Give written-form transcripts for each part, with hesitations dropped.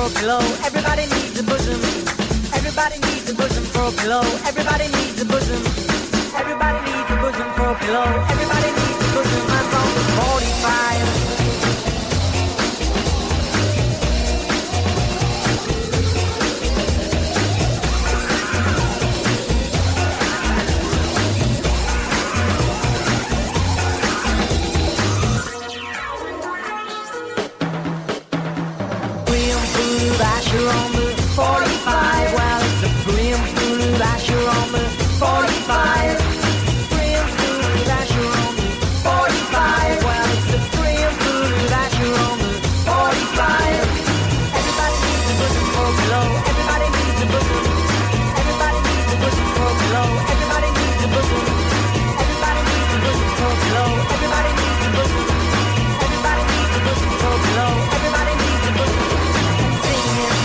for a pillow. Everybody needs a bosom. Everybody needs a bosom for a pillow. Everybody needs a bosom. Everybody needs a bosom for a pillow. Everybody needs a bosom. I'm from the 45. Asher on the 45. Well, it's a brim food Asher on the 45. Brim food Asher on the 45. Well, it's a brim food Asher on the 45. Everybody needs a bosom for a pillow. Everybody needs a bosom. Everybody needs a bosom for a pillow. Everybody needs a bosom. Everybody needs a bosom for a pillow. Everybody needs a bosom. Everybody needs a bosom for a pillow. Everybody needs a bosom.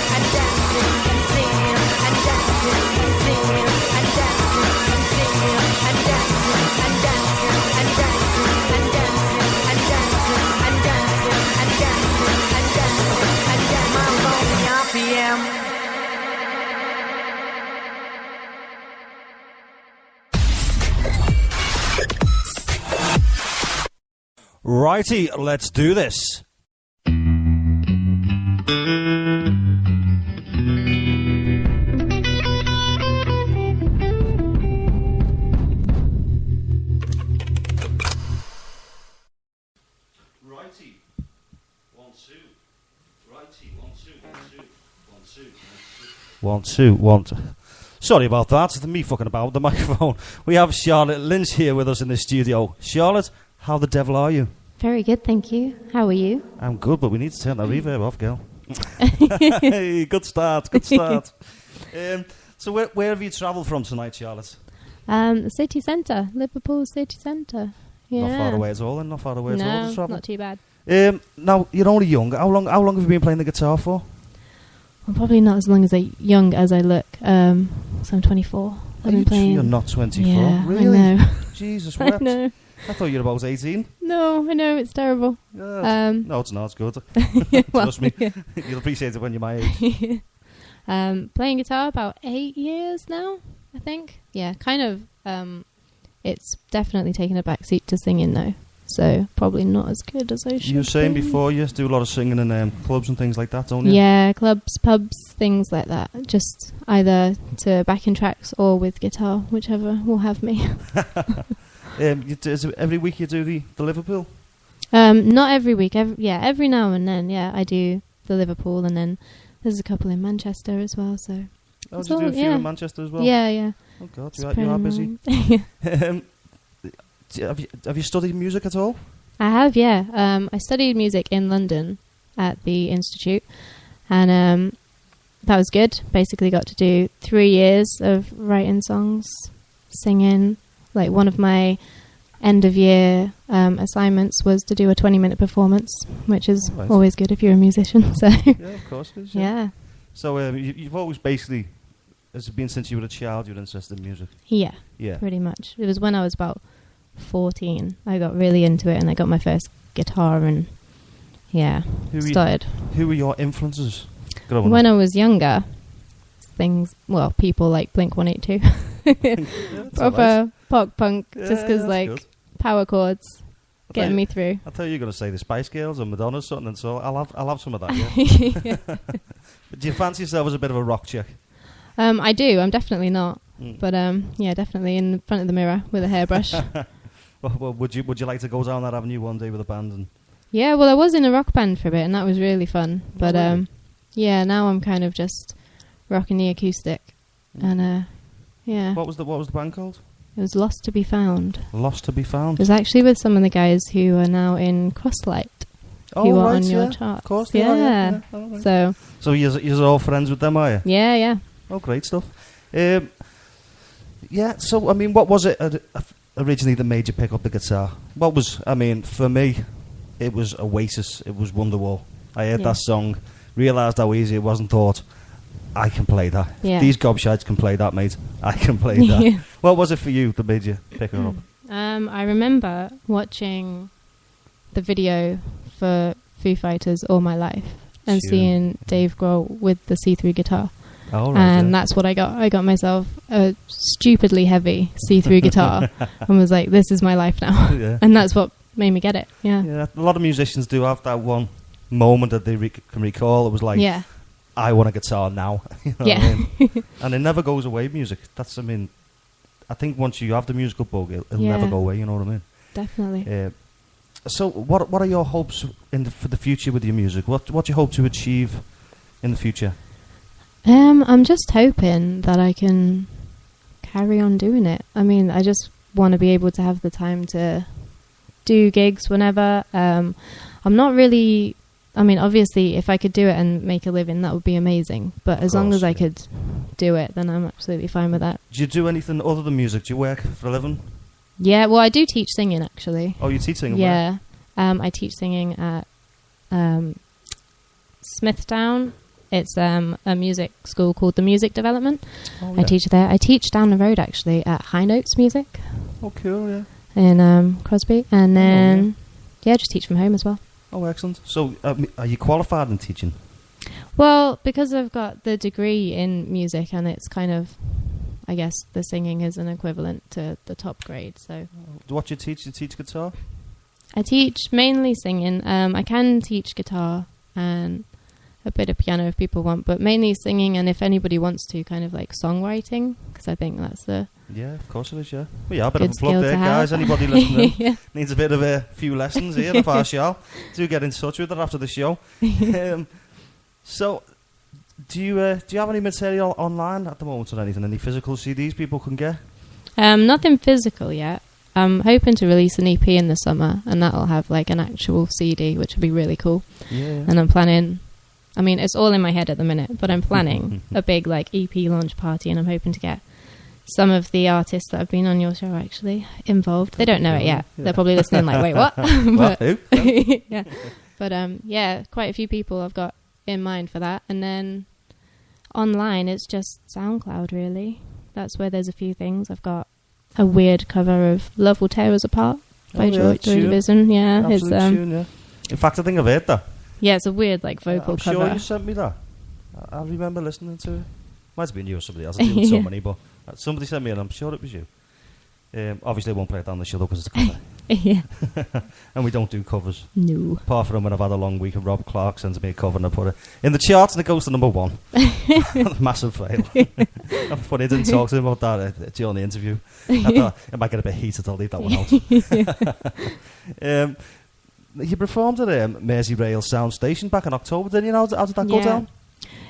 And dancing and singing and dancing and singing and dancing and singing and dancing and dancing and dancing and dancing and dancing and dancing and dancing and dancing and dancing. My lonely RPM. Righty, let's do this. One, two. Sorry about that. Me fucking about with the microphone. We have Charlotte Lynch here with us in the studio. Charlotte, how the devil are you? Very good, thank you. How are you? I'm good, but we need to turn that reverb off, girl. Hey, good start. So where have you travelled from tonight, Charlotte? The city centre, Liverpool city centre. Yeah. Not far away at all, then? Not far away at all to travel? Not too bad. Now, you're only young. How long have you been playing the guitar for? Well, probably not as young as I look. So I'm 24. I've been playing. You're not 24? Yeah, really? I know. Jesus, wept. I know. I thought you were about 18. No, I know, it's terrible. Yeah, no, it's not. It's good. Well, trust me. Yeah. You'll appreciate it when you're my age. Playing guitar about 8 years now, I think. Yeah, kind of. It's definitely taken a backseat to singing, though. So probably not as good as I should. You were saying before you do a lot of singing in clubs and things like that, don't you? Yeah, clubs, pubs, things like that. Just either to backing tracks or with guitar, whichever will have me. Is it every week you do the Liverpool? Not every week. Every now and then. Yeah, I do the Liverpool, and then there's a couple in Manchester as well. So. Oh, did you do a few in Manchester as well? Yeah. Oh God, you are busy. Have you studied music at all? I have, yeah. I studied music in London at the Institute, and that was good. Basically got to do 3 years of writing songs, singing. Like, one of my end-of-year assignments was to do a 20-minute performance, which is always good if you're a musician. So yeah, of course it is. Yeah. So you've always basically, has it been since you were a child you're interested in music? Yeah, pretty much. It was when I was about 14 I got really into it, and I got my first guitar, and started. Who were your influences when I was younger? People like Blink-182. Proper pop punk, just because power chords getting me through. I thought you were going to say the Spice Girls or Madonna or something, and so I'll have some of that. Yeah. But do you fancy yourself as a bit of a rock chick? I do. I'm definitely not, but definitely in front of the mirror with a hairbrush. Well, would you like to go down that avenue one day with a band? And yeah, well, I was in a rock band for a bit, and that was really fun. But now I'm kind of just rocking the acoustic, and What was the band called? It was Lost to Be Found. Lost to Be Found. It was actually with some of the guys who are now in Crosslight, who are on your charts. Of course, they are. Yeah. Right. So you're all friends with them, are you? Yeah. Oh, great stuff. So, I mean, what was it originally that made you pick up the guitar? For me, it was Oasis. It was Wonderwall. I heard that song, realised how easy it was, and thought, I can play that. Yeah. These gobshites can play that, mate. I can play that. Yeah. What was it for you that made you pick her up? I remember watching the video for Foo Fighters All My Life. and Sure. seeing Dave Grohl with the see-through guitar. Oh, right, And yeah. that's what I got. I got myself a stupidly heavy see-through guitar and was like, this is my life now. Yeah. And that's what made me get it. Yeah. Yeah, a lot of musicians do have that one moment that they can recall. It was like, Yeah. I want a guitar now. You know Yeah. what I mean? And it never goes away, music. That's, I mean, I think once you have the musical bug, it'll Yeah. never go away, you know what I mean? Definitely. So what are your hopes for the future with your music? What do you hope to achieve in the future? I'm just hoping that I can carry on doing it. I mean, I just want to be able to have the time to do gigs whenever. I'm not really... I mean, obviously, if I could do it and make a living, that would be amazing. But as long as I could do it, then I'm absolutely fine with that. Do you do anything other than music? Do you work for a living? Yeah, well, I do teach singing, actually. Oh, you teach singing? Yeah. I teach singing at Smithtown. It's a music school called the Music Development. Oh, yeah. I teach there. I teach down the road, actually, at High Notes Music Oh, cool, yeah. in Crosby. And then, just teach from home as well. Oh, excellent. So, are you qualified in teaching? Well, because I've got the degree in music and it's kind of, I guess, the singing is an equivalent to the top grade, so... What do you teach? You teach guitar? I teach mainly singing. I can teach guitar and a bit of piano if people want, but mainly singing, and if anybody wants to, kind of like songwriting, because I think that's the... Yeah, of course it is, yeah. Well, yeah, a bit of Good a plug skill there, to have. guys. Anybody listening Yeah. needs a bit of a few lessons here of our show. Do get in touch with her after the show. So, do you have any material online at the moment or anything? Any physical CDs people can get? Nothing physical yet. I'm hoping to release an EP in the summer, and that'll have like an actual CD, which would be really cool. Yeah. And I'm planning... I mean, it's all in my head at the minute, but I'm planning a big like EP launch party, and I'm hoping to get some of the artists that have been on your show actually involved. They don't know it yet. Yeah. They're probably listening like, wait, what? What? But, Who? yeah. But yeah, quite a few people I've got in mind for that. And then online, it's just SoundCloud, really. That's where there's a few things. I've got a weird cover of Love Will Tear Us Apart by Joy Division. Yeah, Absolute it's tune, yeah. In fact, I think I've heard that. yeah, it's a weird like vocal I'm cover. sure you sent me that. I remember listening to it. Might have been you or somebody else. I deal with so many, but somebody sent me, and I'm sure it was you. Obviously, I won't play it down the show because it's a cover. Yeah. And we don't do covers. No. Apart from when I've had a long week and Rob Clarke sends me a cover and I put it in the charts and it goes to number 1. Massive fail. I'm funny, I didn't talk to him about that during the interview. I thought it might get a bit heated, I'll leave that one out. You performed at Merseyrail Sound Station back in October, didn't you? How did that go down?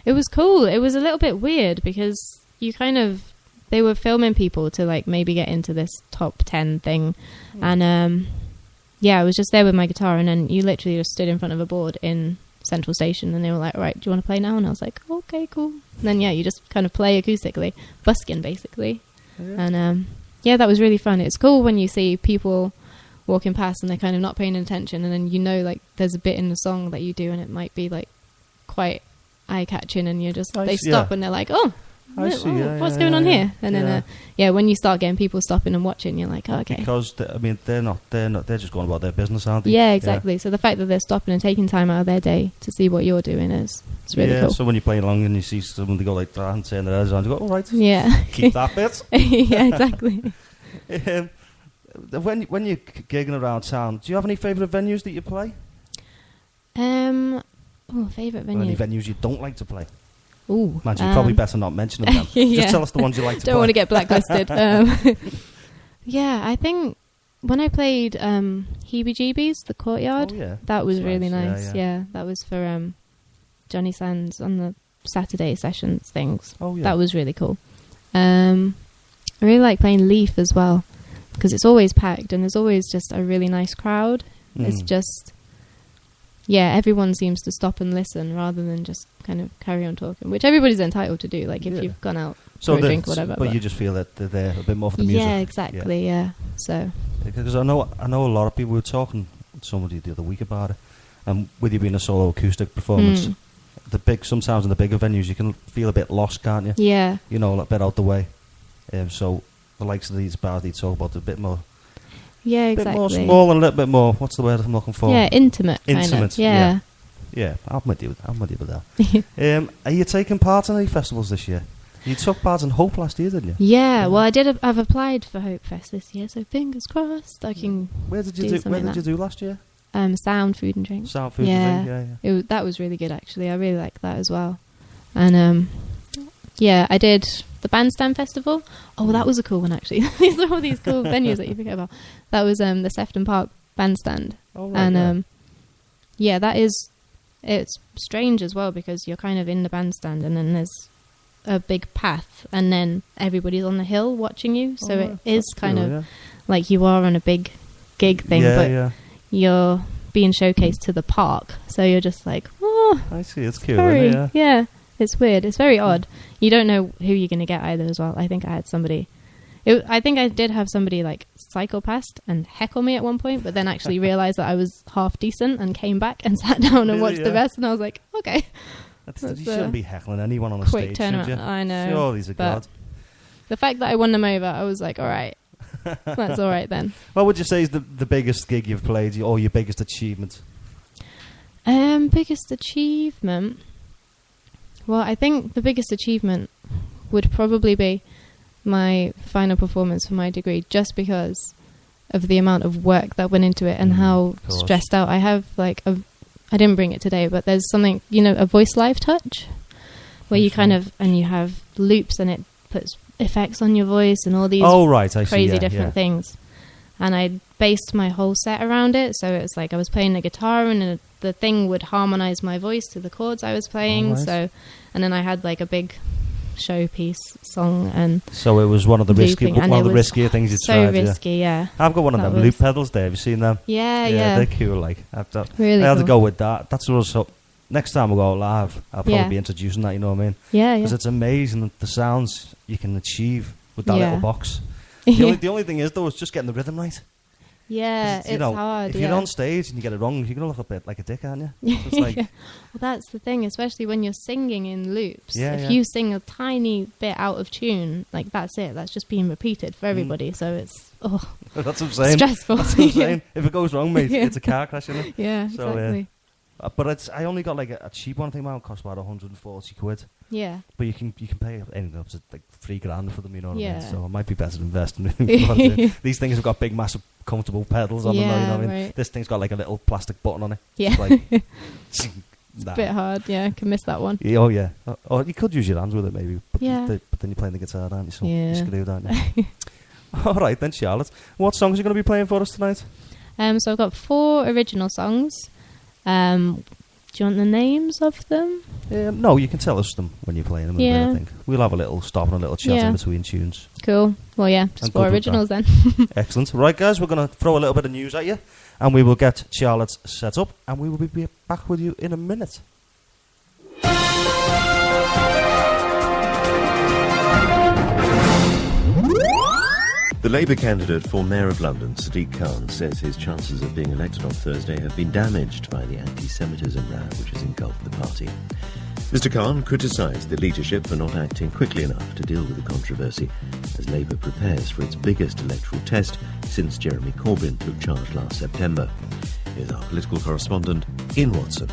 It was cool. It was a little bit weird because you kind of... They were filming people to like maybe get into this top 10 thing. And I was just there with my guitar, and then you literally just stood in front of a board in Central Station, and they were like, all right, do you want to play now? And I was like, okay, cool. And then you just kind of play acoustically, busking basically. Yeah. And that was really fun. It's cool when you see people walking past and they're kind of not paying attention, and then like there's a bit in the song that you do and it might be like quite eye-catching, and they stop and they're like, oh, what's going on here? And then when you start getting people stopping and watching, you're like, oh, okay, because they're not they're just going about their business, aren't they? Yeah, exactly. So the fact that they're stopping and taking time out of their day to see what you're doing it's really cool. So when you're playing along and you see someone, they go like that and turn their heads around, you go, all right, yeah, keep that bit. Yeah, exactly. When you're gigging around town, do you have any favourite venues that you play? Favourite Or any venue. venues you don't like to play? Ooh, Man, you probably better not mention them. Then. Just tell us the ones you like to play. Don't want to get blacklisted. Yeah, I think when I played Heebie Jeebies, the Courtyard, that was really nice. Yeah, that was for Johnny Sands on the Saturday sessions things. That was really cool. I really like playing Leaf as well, because it's always packed and there's always just a really nice crowd. It's just... Yeah, everyone seems to stop and listen rather than just kind of carry on talking, which everybody's entitled to do, like if you've gone out for a drink or whatever. But you just feel that they're there a bit more for the music. Yeah, exactly, yeah. So because I know a lot of people were talking to somebody the other week about it, and with you being a solo acoustic performance, sometimes in the bigger venues you can feel a bit lost, can't you? Yeah. You know, a bit out the way. So the likes of these bars they talk about a bit more... Yeah, exactly. A bit more small and a little bit more, what's the word I'm looking for? Yeah, intimate. Kind of. Yeah. Yeah, I'm with you with that. Are you taking part in any festivals this year? You took part in Hope last year, didn't you? Yeah, well, I did. I've applied for Hope Fest this year, so fingers crossed I can. Where did you do last year? Sound Food and Drink. Sound Food and Drink, yeah. That was really good, actually. I really liked that as well. And yeah, I did the Bandstand Festival. Oh, that was a cool one, actually. These are all these cool venues that you forget about. That was the Sefton Park Bandstand. Oh, right, and yeah, it's strange as well because you're kind of in the bandstand and then there's a big path and then everybody's on the hill watching you, so it is kind of like you are on a big gig thing, but you're being showcased to the park, so you're just like, oh, I see, it's cool, isn't it? Yeah, it's weird, it's very odd. You don't know who you're going to get either as well. I think I had somebody I think I did have somebody like cycle past and heckle me at one point, but then actually realised that I was half decent and came back and sat down and watched the rest, and I was like, okay. You shouldn't be heckling anyone on a stage, should you? I know. Sure, he's a god. The fact that I won them over, I was like, all right, that's all right then. What would you say is the biggest gig you've played, or your biggest achievement? Biggest achievement? Well, I think the biggest achievement would probably be my final performance for my degree, just because of the amount of work that went into it and how stressed out I have. Like, I didn't bring it today, but there's something, a voice live touch, where you kind of, and you have loops and it puts effects on your voice and all these crazy different things. And I based my whole set around it, so it was like I was playing the guitar and the thing would harmonize my voice to the chords I was playing. So, and then I had like a big showpiece song, and so it was one of the riskier things you tried. So risky, yeah. I've got one of them loop pedals there. Have you seen them? Yeah. They're cool. Like I had to go with that. That's also next time we go live. I'll probably be introducing that. You know what I mean? Yeah. Because it's amazing the sounds you can achieve with that little box. The only thing is though, is just getting the rhythm right. Yeah, it's hard. If you're on stage and you get it wrong, you're going to look a bit like a dick, aren't you? So it's like, well, that's the thing, especially when you're singing in loops. If you sing a tiny bit out of tune, like that's it. That's just being repeated for everybody. So it's that's what I'm saying. Stressful. That's what I'm saying. If it goes wrong, mate, it's a car crash, isn't it? Yeah, so, exactly. But I only got like a cheap one. I think mine cost about 140 quid. Yeah. But you can pay anything up to like $3,000 for them, you know what I mean? So it might be better investing in these things have got big, massive, comfortable pedals on them, you know what I mean? Right. This thing's got like a little plastic button on it. Yeah. It's a bit hard, can miss that one. Oh, yeah. Or you could use your hands with it, maybe. But but then you're playing the guitar, aren't you? So you're screwed, aren't you? All right, then, Charlotte. What songs are you going to be playing for us tonight? So I've got 4 original songs. Do you want the names of them? No, you can tell us them when you're playing them. I think we'll have a little stop and a little chat in between tunes. Cool. Well, just 4 originals then. Excellent. Right, guys, we're going to throw a little bit of news at you, and we will get Charlotte set up, and we will be back with you in a minute. The Labour candidate for Mayor of London, Sadiq Khan, says his chances of being elected on Thursday have been damaged by the anti-Semitism row which has engulfed the party. Mr Khan criticised the leadership for not acting quickly enough to deal with the controversy as Labour prepares for its biggest electoral test since Jeremy Corbyn took charge last September. Here's our political correspondent, Ian Watson.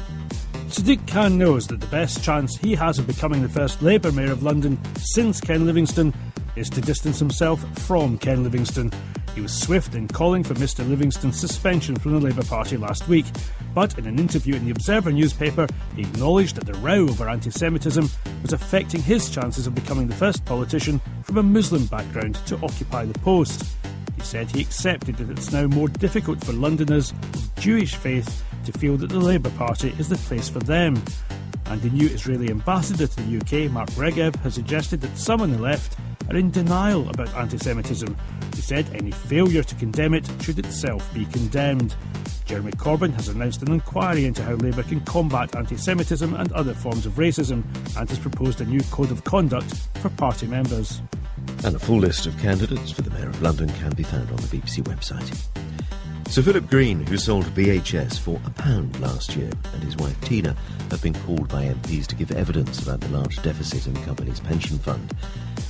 Sadiq Khan knows that the best chance he has of becoming the first Labour Mayor of London since Ken Livingstone is to distance himself from Ken Livingstone. He was swift in calling for Mr Livingstone's suspension from the Labour Party last week, but in an interview in the Observer newspaper, he acknowledged that the row over anti-Semitism was affecting his chances of becoming the first politician from a Muslim background to occupy the post. He said he accepted that it's now more difficult for Londoners of Jewish faith to feel that the Labour Party is the place for them. And the new Israeli ambassador to the UK, Mark Regev, has suggested that some on the left are in denial about anti-Semitism. He said any failure to condemn it should itself be condemned. Jeremy Corbyn has announced an inquiry into how Labour can combat anti-Semitism and other forms of racism, and has proposed a new code of conduct for party members. And a full list of candidates for the Mayor of London can be found on the BBC website. Sir Philip Green, who sold BHS for £1 last year, and his wife Tina have been called by MPs to give evidence about the large deficit in the company's pension fund.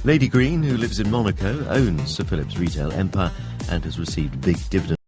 Lady Green, who lives in Monaco, owns Sir Philip's retail empire and has received big dividends.